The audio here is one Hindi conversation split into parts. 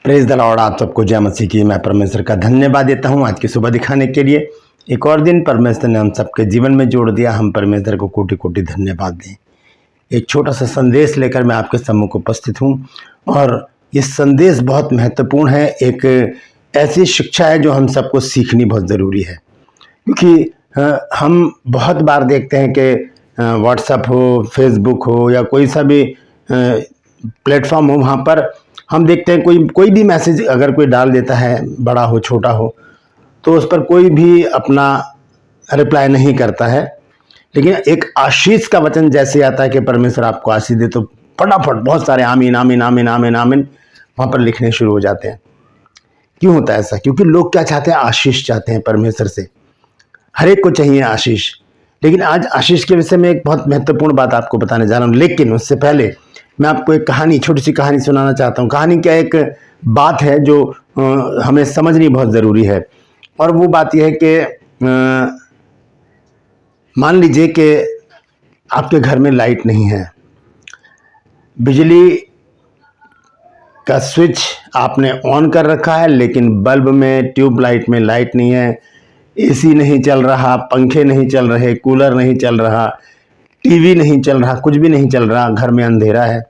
Praise the Lord. आप सबको जय मसीह की। मैं परमेश्वर का धन्यवाद देता हूं आज की सुबह दिखाने के लिए। एक और दिन परमेश्वर ने हम सबके जीवन में जोड़ दिया। हम परमेश्वर को कोटि कोटि धन्यवाद दें। एक छोटा सा संदेश लेकर मैं आपके सम्मुख उपस्थित हूं और ये संदेश बहुत महत्वपूर्ण है। एक ऐसी शिक्षा है जो हम सबको सीखनी बहुत ज़रूरी है, क्योंकि हम बहुत बार देखते हैं कि व्हाट्सएप हो, फेसबुक हो या कोई सा भी प्लेटफॉर्म हो, वहाँ पर हम देखते हैं कोई भी मैसेज अगर कोई डाल देता है, बड़ा हो छोटा हो, तो उस पर कोई भी अपना रिप्लाई नहीं करता है। लेकिन एक आशीष का वचन जैसे आता है कि परमेश्वर आपको आशीष दे, तो फटाफट बहुत सारे आमीन आमीन आमीन आमीन आमीन वहाँ पर लिखने शुरू हो जाते हैं। क्यों होता है ऐसा? क्योंकि लोग क्या चाहते हैं? आशीष चाहते हैं परमेश्वर से। हर एक को चाहिए आशीष। लेकिन आज आशीष के विषय में एक बहुत महत्वपूर्ण बात आपको बताने जा रहा हूँ। लेकिन उससे पहले मैं आपको एक कहानी, छोटी सी कहानी सुनाना चाहता हूँ। कहानी क्या, एक बात है जो हमें समझनी बहुत ज़रूरी है। और वो बात यह है कि मान लीजिए कि आपके घर में लाइट नहीं है, बिजली का स्विच आपने ऑन कर रखा है, लेकिन बल्ब में, ट्यूबलाइट में लाइट नहीं है, एसी नहीं चल रहा, पंखे नहीं चल रहे, कूलर नहीं चल रहा, टीवी नहीं चल रहा, कुछ भी नहीं चल रहा, घर में अंधेरा है।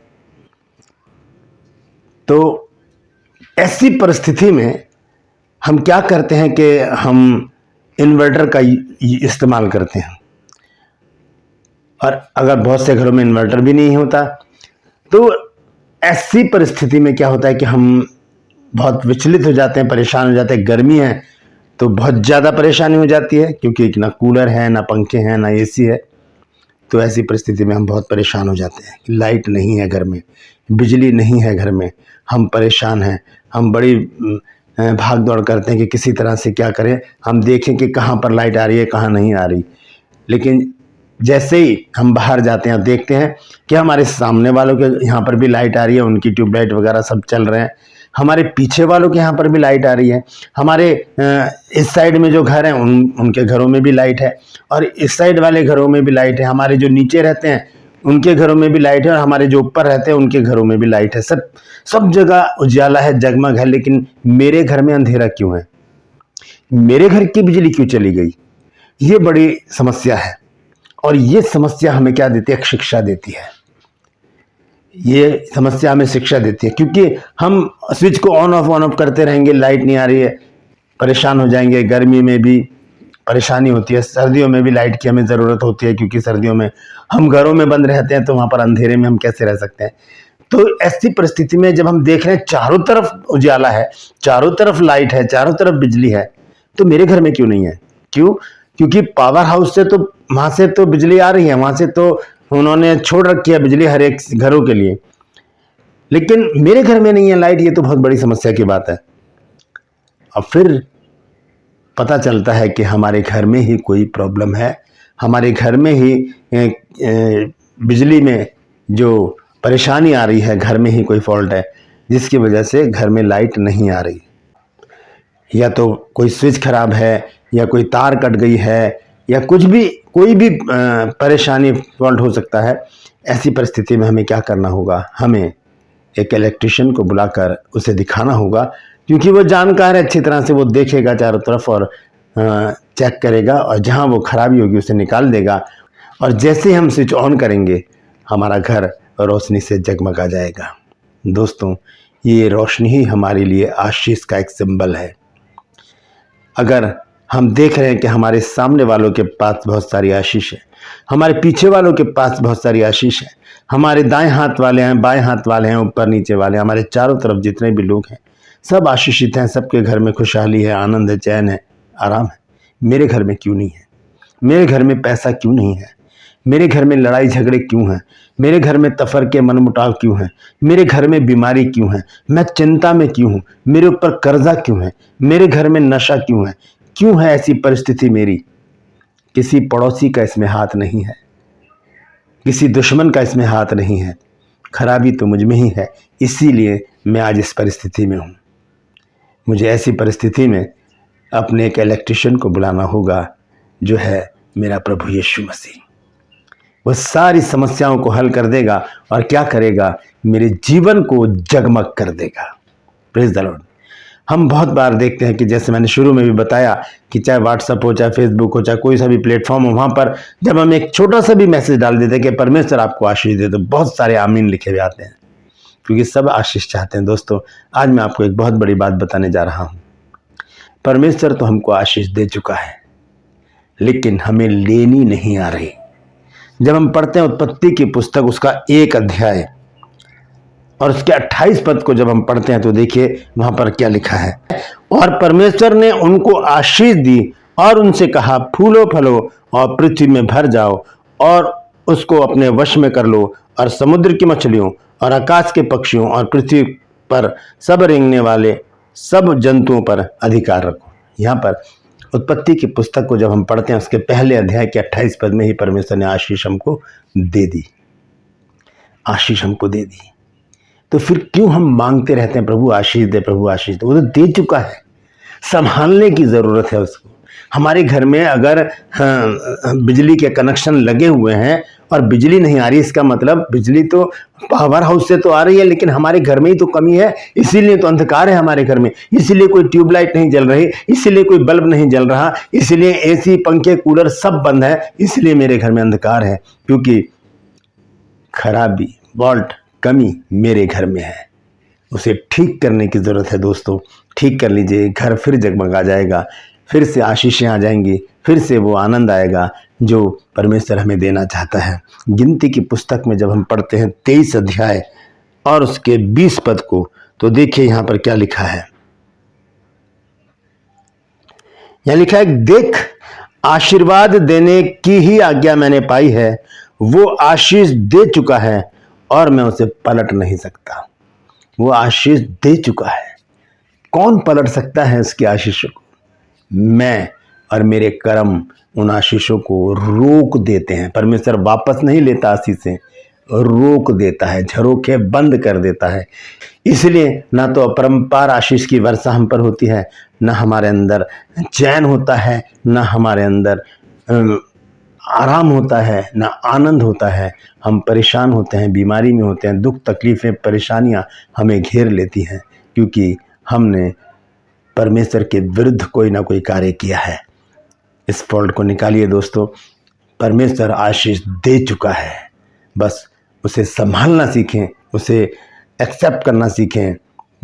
तो ऐसी परिस्थिति में हम क्या करते हैं कि हम इन्वर्टर का इस्तेमाल करते हैं। और अगर बहुत से घरों में इन्वर्टर भी नहीं होता, तो ऐसी परिस्थिति में क्या होता है कि हम बहुत विचलित हो जाते हैं, परेशान हो जाते हैं। गर्मी है तो बहुत ज़्यादा परेशानी हो जाती है, क्योंकि ना कूलर है, ना पंखे हैं, ना एसी है। तो ऐसी परिस्थिति में हम बहुत परेशान हो जाते हैं कि लाइट नहीं है घर में, बिजली नहीं है घर में, हम परेशान हैं। हम बड़ी भाग दौड़ करते हैं कि किसी तरह से क्या करें, हम देखें कि कहाँ पर लाइट आ रही है, कहाँ नहीं आ रही। लेकिन जैसे ही हम बाहर जाते हैं, देखते हैं कि हमारे सामने वालों के यहाँ पर भी लाइट आ रही है, उनकी ट्यूबलाइट वगैरह सब चल रहे हैं। हमारे पीछे वालों के यहाँ पर भी लाइट आ रही है। हमारे इस साइड में जो घर हैं उनके घरों में भी लाइट है, और इस साइड वाले घरों में भी लाइट है। हमारे जो नीचे रहते हैं उनके घरों में भी लाइट है, और हमारे जो ऊपर रहते हैं उनके घरों में भी लाइट है। सब जगह उजाला है, जगमग है। लेकिन मेरे घर में अंधेरा क्यों है? मेरे घर की बिजली क्यों चली गई? ये बड़ी समस्या है। और ये समस्या हमें क्या देती है? शिक्षा देती है। ये समस्या हमें शिक्षा देती है, क्योंकि हम स्विच को ऑन ऑफ करते रहेंगे, लाइट नहीं आ रही है, परेशान हो जाएंगे। गर्मी में भी परेशानी होती है, सर्दियों में भी लाइट की हमें ज़रूरत होती है, क्योंकि सर्दियों में हम घरों में बंद रहते हैं, तो वहाँ पर अंधेरे में हम कैसे रह सकते हैं। तो ऐसी परिस्थिति में जब हम देख रहे हैं चारों तरफ उजाला है, चारों तरफ लाइट है, चारों तरफ बिजली है, तो मेरे घर में क्यों नहीं है? क्यों? क्योंकि पावर हाउस से तो, वहाँ से तो बिजली आ रही है, वहाँ से तो उन्होंने छोड़ रखी है बिजली हर एक घरों के लिए, लेकिन मेरे घर में नहीं है लाइट। ये तो बहुत बड़ी समस्या की बात है। अब फिर पता चलता है कि हमारे घर में ही कोई प्रॉब्लम है, हमारे घर में ही बिजली में जो परेशानी आ रही है, घर में ही कोई फॉल्ट है, जिसकी वजह से घर में लाइट नहीं आ रही। या तो कोई स्विच खराब है, या कोई तार कट गई है, या कुछ भी, कोई भी परेशानी, फॉल्ट हो सकता है। ऐसी परिस्थिति में हमें क्या करना होगा? हमें एक इलेक्ट्रिशियन को बुलाकर उसे दिखाना होगा, क्योंकि वो जानकार है, अच्छी तरह से वो देखेगा चारों तरफ और चेक करेगा, और जहाँ वो खराबी होगी उसे निकाल देगा। और जैसे ही हम स्विच ऑन करेंगे, हमारा घर रोशनी से जगमगा जाएगा। दोस्तों, ये रोशनी ही हमारे लिए आशीष का एक सिंबल है। अगर हम देख रहे हैं कि हमारे सामने वालों के पास बहुत सारी आशीष है, हमारे पीछे वालों के पास बहुत सारी आशीष है, हमारे दाएं हाथ वाले हैं, बाएं हाथ वाले हैं, ऊपर नीचे वाले, हमारे चारों तरफ जितने भी लोग हैं सब आशीषित हैं, सबके घर में खुशहाली है, आनंद है, चैन है, आराम है। मेरे घर में क्यों नहीं है? मेरे घर में पैसा क्यों नहीं है? मेरे घर में लड़ाई झगड़े क्यों हैं? मेरे घर में तफरके, मनमुटाव क्यों हैं? मेरे घर में बीमारी क्यों है? मैं चिंता में क्यों हूँ? मेरे ऊपर कर्जा क्यों है? मेरे घर में नशा क्यों है? क्यों है ऐसी परिस्थिति मेरी? किसी पड़ोसी का इसमें हाथ नहीं है, किसी दुश्मन का इसमें हाथ नहीं है। खराबी तो मुझ में ही है, इसीलिए मैं आज इस परिस्थिति में हूँ। मुझे ऐसी परिस्थिति में अपने एक इलेक्ट्रिशियन को बुलाना होगा, जो है मेरा प्रभु यीशु मसीह। वो सारी समस्याओं को हल कर देगा, और क्या करेगा? मेरे जीवन को जगमग कर देगा। Praise the Lord. हम बहुत बार देखते हैं कि जैसे मैंने शुरू में भी बताया कि चाहे व्हाट्सएप हो, चाहे फेसबुक हो, चाहे कोई सा भी प्लेटफॉर्म हो, वहाँ पर जब हम एक छोटा सा भी मैसेज डाल देते हैं कि परमेश्वर आपको आशीष दे, तो बहुत सारे आमीन लिखे हुए आते हैं, क्योंकि सब आशीष चाहते हैं। दोस्तों, आज मैं आपको एक बहुत बड़ी बात बताने जा रहा हूँ। परमेश्वर तो हमको आशीष दे चुका है, लेकिन हमें लेनी नहीं आ रही। जब हम पढ़ते हैं उत्पत्ति की पुस्तक, उसका 1 अध्याय और उसके 28 पद को जब हम पढ़ते हैं, तो देखिए वहां पर क्या लिखा है। और परमेश्वर ने उनको आशीष दी और उनसे कहा, फूलो फलो और पृथ्वी में भर जाओ और उसको अपने वश में कर लो, और समुद्र की मछलियों और आकाश के पक्षियों और पृथ्वी पर सब रेंगने वाले सब जंतुओं पर अधिकार रखो। यहाँ पर उत्पत्ति की पुस्तक को जब हम पढ़ते हैं, उसके पहले अध्याय के 28 पद में ही परमेश्वर ने आशीष हमको दे दी, आशीष हमको दे दी। तो फिर क्यों हम मांगते रहते हैं प्रभु आशीष दे, प्रभु आशीष दे? वो तो दे चुका है, संभालने की जरूरत है उसको। हमारे घर में अगर बिजली के कनेक्शन लगे हुए हैं और बिजली नहीं आ रही, इसका मतलब बिजली तो पावर हाउस से तो आ रही है, लेकिन हमारे घर में ही तो कमी है, इसीलिए तो अंधकार है हमारे घर में, इसीलिए कोई ट्यूबलाइट नहीं जल रही, इसीलिए कोई बल्ब नहीं जल रहा, इसलिए एसी पंखे कूलर सब बंद है, इसलिए मेरे घर में अंधकार है, क्योंकि खराबी वॉल्ट कमी मेरे घर में है। उसे ठीक करने की जरूरत है दोस्तों। ठीक कर लीजिए, घर फिर जगमगा जाएगा, फिर से आशीषें आ जाएंगी, फिर से वो आनंद आएगा जो परमेश्वर हमें देना चाहता है। गिनती की पुस्तक में जब हम पढ़ते हैं 23 अध्याय और उसके 20 पद को, तो देखिए यहाँ पर क्या लिखा है। यहाँ लिखा है, देख आशीर्वाद देने की ही आज्ञा मैंने पाई है, वो आशीष दे चुका है और मैं उसे पलट नहीं सकता। वो आशीष दे चुका है, कौन पलट सकता है उसकी आशीषों को? मैं और मेरे कर्म उन आशीषों को रोक देते हैं। परमेश्वर वापस नहीं लेता आशीषें, रोक देता है, झरोखे बंद कर देता है। इसलिए ना तो अपरंपार आशीष की वर्षा हम पर होती है, ना हमारे अंदर चैन होता है, ना हमारे अंदर आराम होता है, ना आनंद होता है। हम परेशान होते हैं, बीमारी में होते हैं, दुख तकलीफें परेशानियां हमें घेर लेती हैं, क्योंकि हमने परमेश्वर के विरुद्ध कोई ना कोई कार्य किया है। इस फॉल्ट को निकालिए दोस्तों। परमेश्वर आशीष दे चुका है, बस उसे संभालना सीखें, उसे एक्सेप्ट करना सीखें।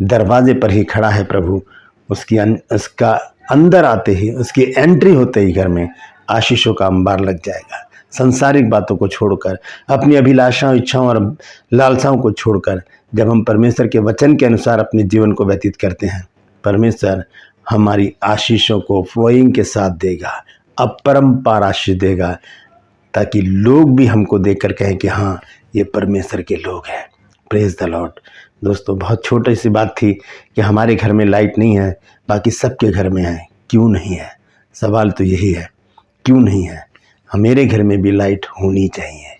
दरवाजे पर ही खड़ा है प्रभु, उसका अंदर आते ही, उसकी एंट्री होते ही घर में आशीषों का अंबार लग जाएगा। संसारिक बातों को छोड़कर, अपनी अभिलाषाओं, इच्छाओं और लालसाओं को छोड़कर जब हम परमेश्वर के वचन के अनुसार अपने जीवन को व्यतीत करते हैं, परमेश्वर हमारी आशीषों को फ्लोइंग के साथ देगा, अपरंपार आशीष देगा, ताकि लोग भी हमको देखकर कहें कि हाँ, ये परमेश्वर के लोग हैं। Praise the Lord. दोस्तों, बहुत छोटी सी बात थी कि हमारे घर में लाइट नहीं है, बाकी सबके घर में है। क्यों नहीं है? सवाल तो यही है, क्यों नहीं है? मेरे घर में भी लाइट होनी चाहिए।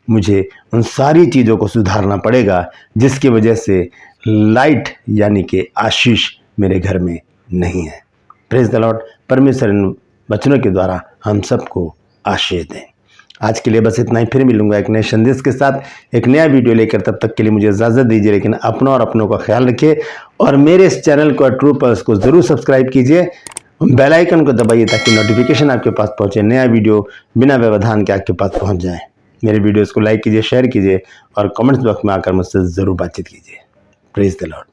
मुझे उन सारी चीज़ों को सुधारना पड़ेगा जिसकी वजह से लाइट यानी कि आशीष मेरे घर में नहीं है। Praise the Lord. परमेश्वर इन वचनों के द्वारा हम सबको आशीष दें। आज के लिए बस इतना ही। फिर मिलूंगा एक नए संदेश के साथ, एक नया वीडियो लेकर। तब तक के लिए मुझे इजाज़त दीजिए, लेकिन अपनों और अपनों का ख्याल रखिए और मेरे इस चैनल को ट्रू पल्स को ज़रूर सब्सक्राइब कीजिए, बेल आइकन को दबाइए ताकि नोटिफिकेशन आपके पास पहुंचे, नया वीडियो बिना व्यवधान के आपके पास पहुंच जाए। मेरे वीडियोस को लाइक कीजिए, शेयर कीजिए और कमेंट्स बॉक्स में आकर मुझसे ज़रूर बातचीत कीजिए। Praise the Lord.